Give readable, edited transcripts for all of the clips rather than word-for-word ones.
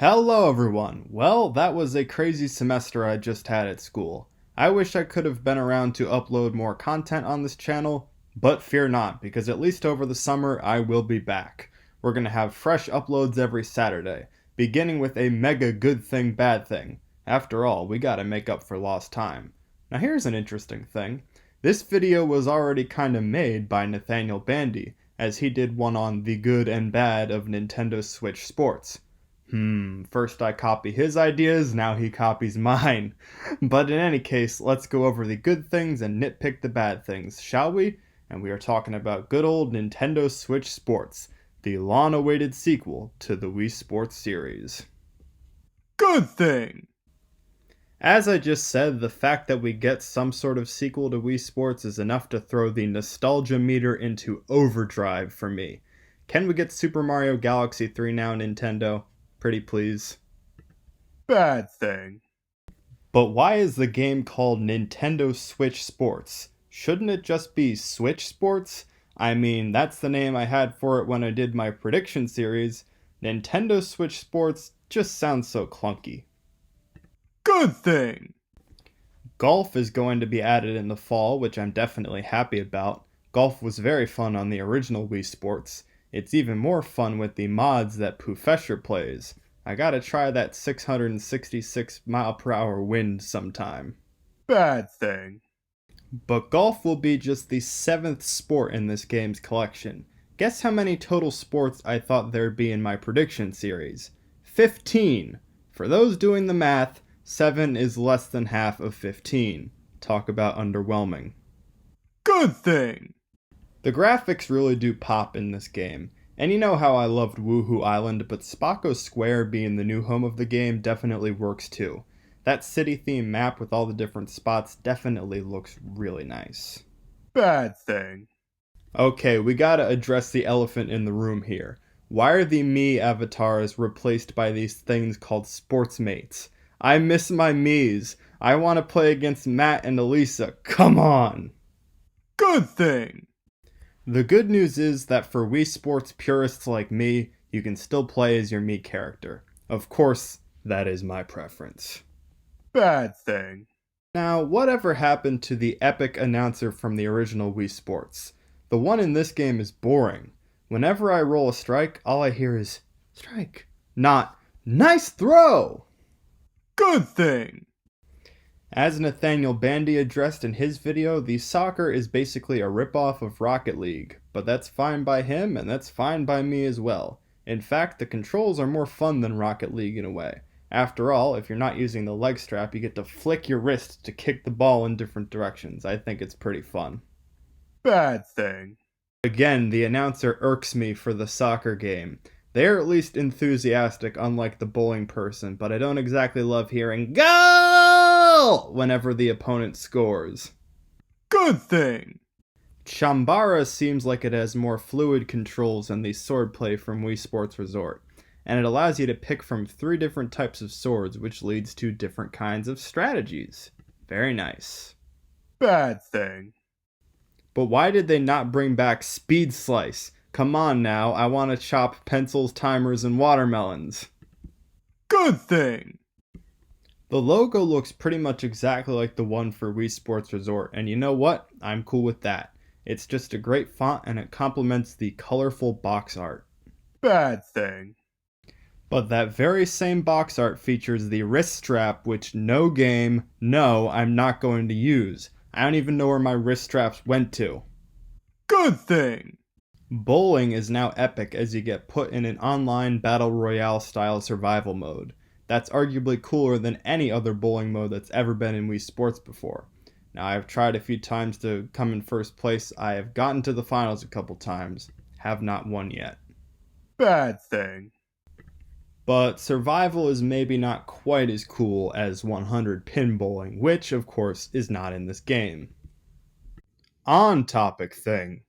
Hello everyone! Well, that was a crazy semester I just had at school. I wish I could have been around to upload more content on this channel, but fear not, because at least over the summer I will be back. We're gonna have fresh uploads every Saturday, beginning with a mega good thing bad thing. After all, we gotta make up for lost time. Now here's an interesting thing. This video was already kinda made by Nathaniel Bandy, as he did one on the good and bad of Nintendo Switch Sports. First I copy his ideas, now he copies mine. But in any case, let's go over the good things and nitpick the bad things, shall we? And we are talking about good old Nintendo Switch Sports, the long-awaited sequel to the Wii Sports series. Good thing! As I just said, the fact that we get some sort of sequel to Wii Sports is enough to throw the nostalgia meter into overdrive for me. Can we get Super Mario Galaxy 3 now, Nintendo? Pretty please. Bad thing. But why is the game called Nintendo Switch Sports? Shouldn't it just be Switch Sports? I mean, that's the name I had for it when I did my prediction series. Nintendo Switch Sports just sounds so clunky. Good thing! Golf is going to be added in the fall, which I'm definitely happy about. Golf was very fun on the original Wii Sports. It's even more fun with the mods that Poofesher plays. I gotta try that 666 mile per hour wind sometime. Bad thing. But golf will be just the 7th sport in this game's collection. Guess how many total sports I thought there'd be in my prediction series? 15! For those doing the math, 7 is less than half of 15. Talk about underwhelming. Good thing! The graphics really do pop in this game, and you know how I loved Woohoo Island, but Spacco Square being the new home of the game definitely works too. That city-themed map with all the different spots definitely looks really nice. Bad thing. Okay, we gotta address the elephant in the room here. Why are the Mii avatars replaced by these things called sportsmates? I miss my Miis. I want to play against Matt and Elisa. Come on! Good thing! The good news is that for Wii Sports purists like me, you can still play as your Mii character. Of course, that is my preference. Bad thing. Now, whatever happened to the epic announcer from the original Wii Sports? The one in this game is boring. Whenever I roll a strike, all I hear is, strike, not, nice throw! Good thing! As Nathaniel Bandy addressed in his video, the soccer is basically a ripoff of Rocket League, but that's fine by him and that's fine by me as well. In fact, the controls are more fun than Rocket League in a way. After all, if you're not using the leg strap, you get to flick your wrist to kick the ball in different directions. I think it's pretty fun. Bad thing. Again, the announcer irks me for the soccer game. They're at least enthusiastic, unlike the bowling person, but I don't exactly love hearing GOAL whenever the opponent scores. Good thing! Chambara seems like it has more fluid controls than the swordplay from Wii Sports Resort, and it allows you to pick from 3 different types of swords, which leads to different kinds of strategies. Very nice. Bad thing. But why did they not bring back Speed Slice? Come on now, I want to chop pencils, timers, and watermelons. Good thing! The logo looks pretty much exactly like the one for Wii Sports Resort, and you know what? I'm cool with that. It's just a great font and it complements the colorful box art. Bad thing. But that very same box art features the wrist strap, which no, I'm not going to use. I don't even know where my wrist straps went to. Good thing! Bowling is now epic as you get put in an online battle royale style survival mode. That's arguably cooler than any other bowling mode that's ever been in Wii Sports before. Now, I've tried a few times to come in first place. I have gotten to the finals a couple times. Have not won yet. Bad thing. But survival is maybe not quite as cool as 100 pin bowling, which, of course, is not in this game. On topic thing.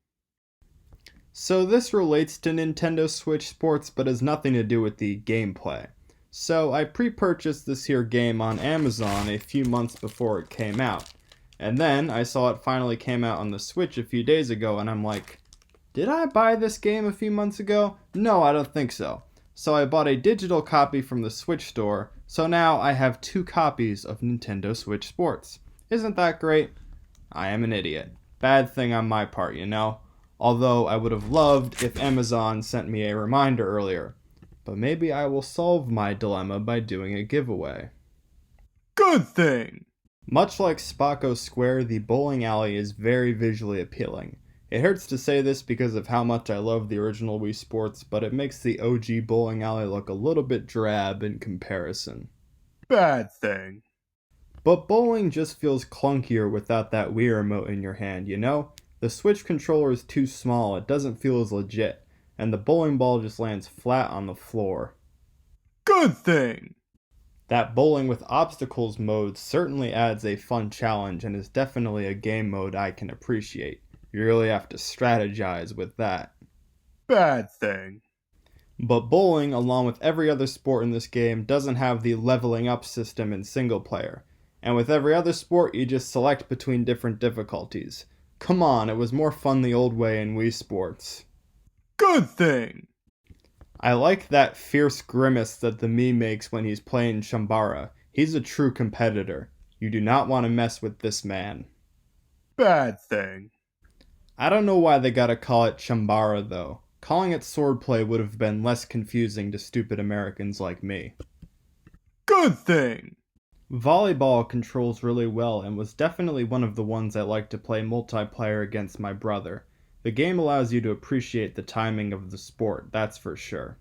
So this relates to Nintendo Switch Sports, but has nothing to do with the gameplay. So I pre-purchased this here game on Amazon a few months before it came out. And then I saw it finally came out on the Switch a few days ago, and I'm like, did I buy this game a few months ago? No, I don't think so. So I bought a digital copy from the Switch store, so now I have 2 copies of Nintendo Switch Sports. Isn't that great? I am an idiot. Bad thing on my part, you know? Although I would have loved if Amazon sent me a reminder earlier. But maybe I will solve my dilemma by doing a giveaway. Good thing. Much like Spacco Square, the bowling alley is very visually appealing. It hurts to say this because of how much I love the original Wii Sports, but it makes the OG bowling alley look a little bit drab in comparison. Bad thing. But bowling just feels clunkier without that Wii remote in your hand, you know? The Switch controller is too small, it doesn't feel as legit, and the bowling ball just lands flat on the floor. Good thing. That bowling with obstacles mode certainly adds a fun challenge and is definitely a game mode I can appreciate. You really have to strategize with that. Bad thing. But bowling, along with every other sport in this game, doesn't have the leveling up system in single player. And with every other sport, you just select between different difficulties. Come on, it was more fun the old way in Wii Sports. Good thing. I like that fierce grimace that the Mii makes when he's playing Shambara. He's a true competitor. You do not want to mess with this man. Bad thing. I don't know why they gotta call it Shambara though. Calling it swordplay would have been less confusing to stupid Americans like me. Good thing. Volleyball controls really well and was definitely one of the ones I liked to play multiplayer against my brother. The game allows you to appreciate the timing of the sport, that's for sure.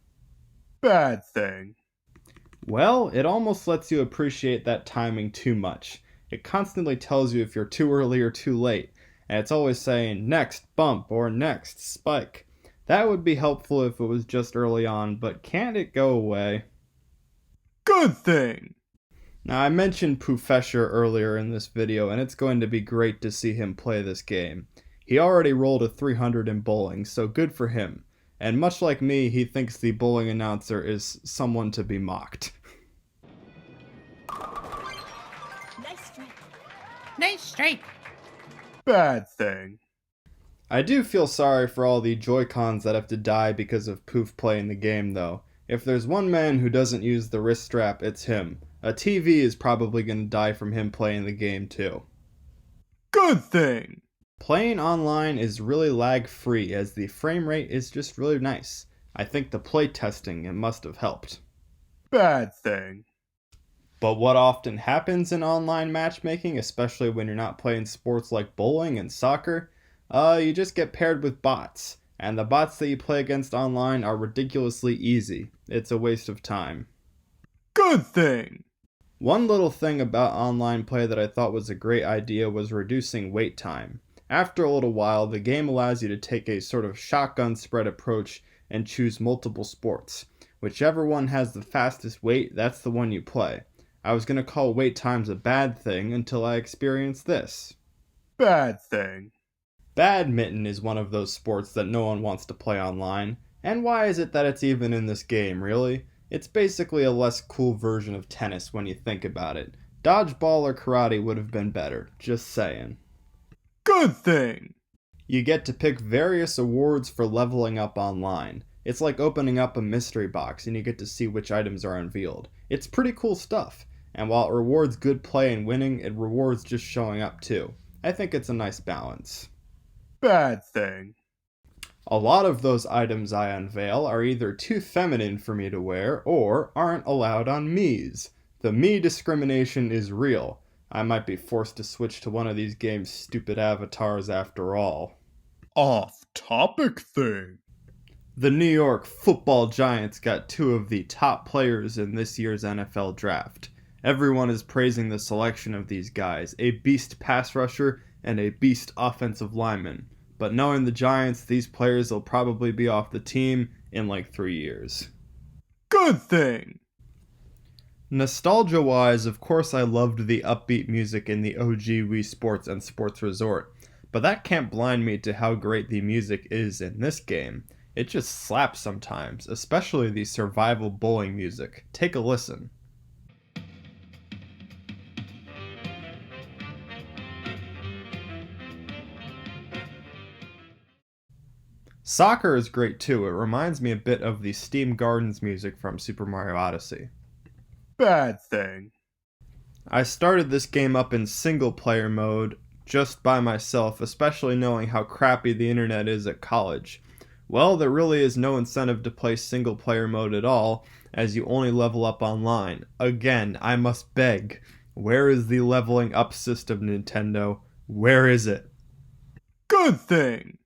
Bad thing. Well, it almost lets you appreciate that timing too much. It constantly tells you if you're too early or too late, and it's always saying next bump or next spike. That would be helpful if it was just early on, but can't it go away? Good thing. Now, I mentioned Poofesher earlier in this video, and it's going to be great to see him play this game. He already rolled a 300 in bowling, so good for him. And much like me, he thinks the bowling announcer is someone to be mocked. Nice strike. Nice strike. Bad thing. I do feel sorry for all the Joy-Cons that have to die because of Poof playing the game, though. If there's one man who doesn't use the wrist strap, it's him. A TV is probably going to die from him playing the game, too. Good thing. Playing online is really lag-free, as the frame rate is just really nice. I think the playtesting, it must have helped. Bad thing. But what often happens in online matchmaking, especially when you're not playing sports like bowling and soccer, you just get paired with bots. And the bots that you play against online are ridiculously easy. It's a waste of time. Good thing. One little thing about online play that I thought was a great idea was reducing wait time. After a little while, the game allows you to take a sort of shotgun spread approach and choose multiple sports. Whichever one has the fastest wait, that's the one you play. I was going to call wait times a bad thing until I experienced this. Bad thing. Badminton is one of those sports that no one wants to play online. And why is it that it's even in this game, really? It's basically a less cool version of tennis when you think about it. Dodgeball or karate would have been better, just saying. Good thing. You get to pick various awards for leveling up online. It's like opening up a mystery box and you get to see which items are unveiled. It's pretty cool stuff. And while it rewards good play and winning, it rewards just showing up too. I think it's a nice balance. Bad thing. A lot of those items I unveil are either too feminine for me to wear or aren't allowed on Miis. The Mii discrimination is real. I might be forced to switch to one of these game's stupid avatars after all. Off-topic thing. The New York Football Giants got 2 of the top players in this year's NFL draft. Everyone is praising the selection of these guys, a beast pass rusher and a beast offensive lineman. But knowing the Giants, these players will probably be off the team in like 3 years. Good thing. Nostalgia-wise, of course I loved the upbeat music in the OG Wii Sports and Sports Resort, but that can't blind me to how great the music is in this game. It just slaps sometimes, especially the survival bowling music. Take a listen. Soccer is great too. It reminds me a bit of the Steam Gardens music from Super Mario Odyssey. Bad thing. I started this game up in single player mode just by myself, especially knowing how crappy the internet is at college. Well, there really is no incentive to play single player mode at all, as you only level up online. Again, I must beg. Where is the leveling up system, Nintendo? Where is it? Good thing.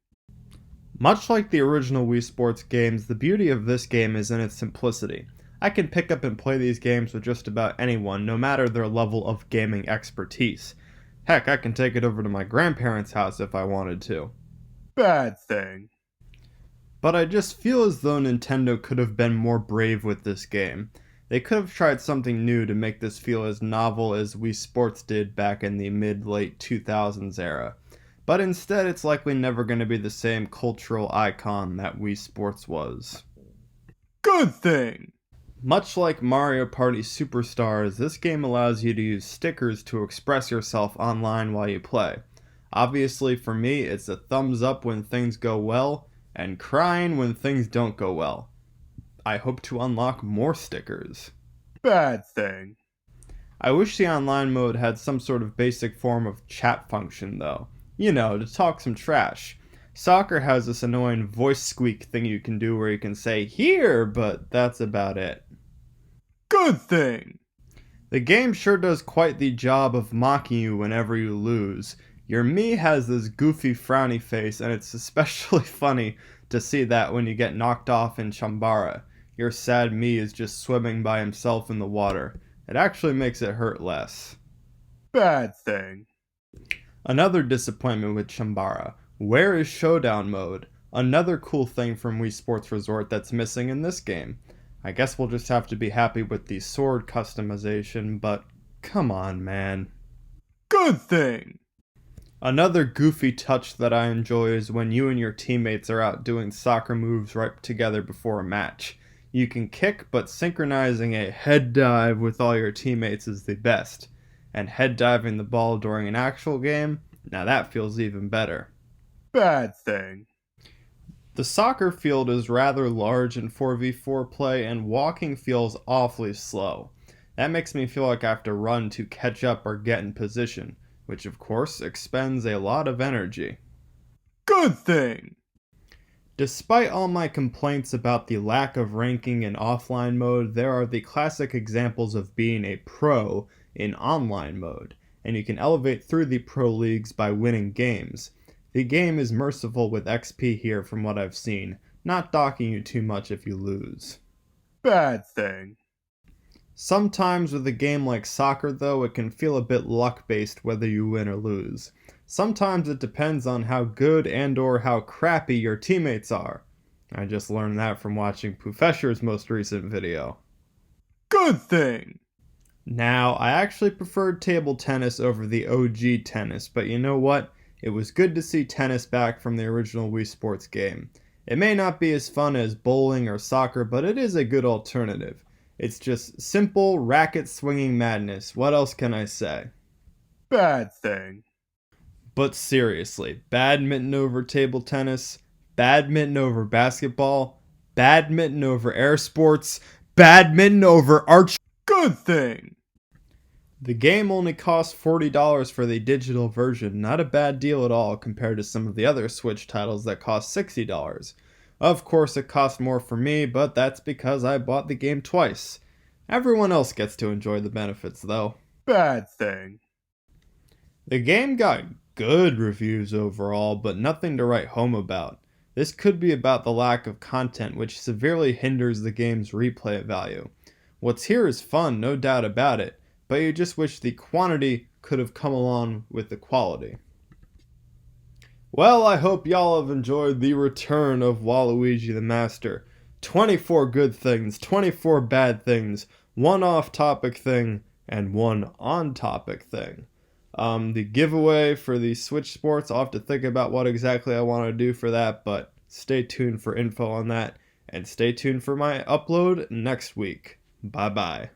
Much like the original Wii Sports games, the beauty of this game is in its simplicity. I can pick up and play these games with just about anyone, no matter their level of gaming expertise. Heck, I can take it over to my grandparents' house if I wanted to. Bad thing. But I just feel as though Nintendo could have been more brave with this game. They could have tried something new to make this feel as novel as Wii Sports did back in the mid-late 2000s era. But instead, it's likely never going to be the same cultural icon that Wii Sports was. Good thing. Much like Mario Party Superstars, this game allows you to use stickers to express yourself online while you play. Obviously, for me, it's a thumbs up when things go well, and crying when things don't go well. I hope to unlock more stickers. Bad thing. I wish the online mode had some sort of basic form of chat function, though. You know, to talk some trash. Soccer has this annoying voice squeak thing you can do where you can say, "Here," but that's about it. Good thing. The game sure does quite the job of mocking you whenever you lose. Your Mii has this goofy frowny face, and it's especially funny to see that when you get knocked off in Chambara. Your sad Mii is just swimming by himself in the water. It actually makes it hurt less. Bad thing. Another disappointment with Chambara. Where is Showdown mode? Another cool thing from Wii Sports Resort that's missing in this game. I guess we'll just have to be happy with the sword customization, but come on, man. Good thing. Another goofy touch that I enjoy is when you and your teammates are out doing soccer moves right together before a match. You can kick, but synchronizing a head dive with all your teammates is the best. And head diving the ball during an actual game, now that feels even better. Bad thing. The soccer field is rather large in 4v4 play, and walking feels awfully slow. That makes me feel like I have to run to catch up or get in position, which of course expends a lot of energy. Good thing. Despite all my complaints about the lack of ranking in offline mode, there are the classic examples of being a pro in online mode, and you can elevate through the pro leagues by winning games. The game is merciful with XP here from what I've seen, not docking you too much if you lose. Bad thing. Sometimes with a game like soccer though, it can feel a bit luck-based whether you win or lose. Sometimes it depends on how good and or how crappy your teammates are. I just learned that from watching Poofesher's most recent video. Good thing. Now, I actually preferred table tennis over the OG tennis, but you know what? It was good to see tennis back from the original Wii Sports game. It may not be as fun as bowling or soccer, but it is a good alternative. It's just simple, racket-swinging madness. What else can I say? Bad thing. But seriously, badminton over table tennis, badminton over basketball, badminton over air sports, badminton over archery. Good thing. The game only costs $40 for the digital version, not a bad deal at all compared to some of the other Switch titles that cost $60. Of course it cost more for me, but that's because I bought the game twice. Everyone else gets to enjoy the benefits though. Bad thing. The game got good reviews overall, but nothing to write home about. This could be about the lack of content, which severely hinders the game's replay value. What's here is fun, no doubt about it, but you just wish the quantity could have come along with the quality. Well, I hope y'all have enjoyed the return of Waluigi the Master. 24 good things, 24 bad things, 1 off-topic thing, and 1 on-topic thing. The giveaway for the Switch Sports, I'll have to think about what exactly I want to do for that, but stay tuned for info on that, and stay tuned for my upload next week. Bye-bye.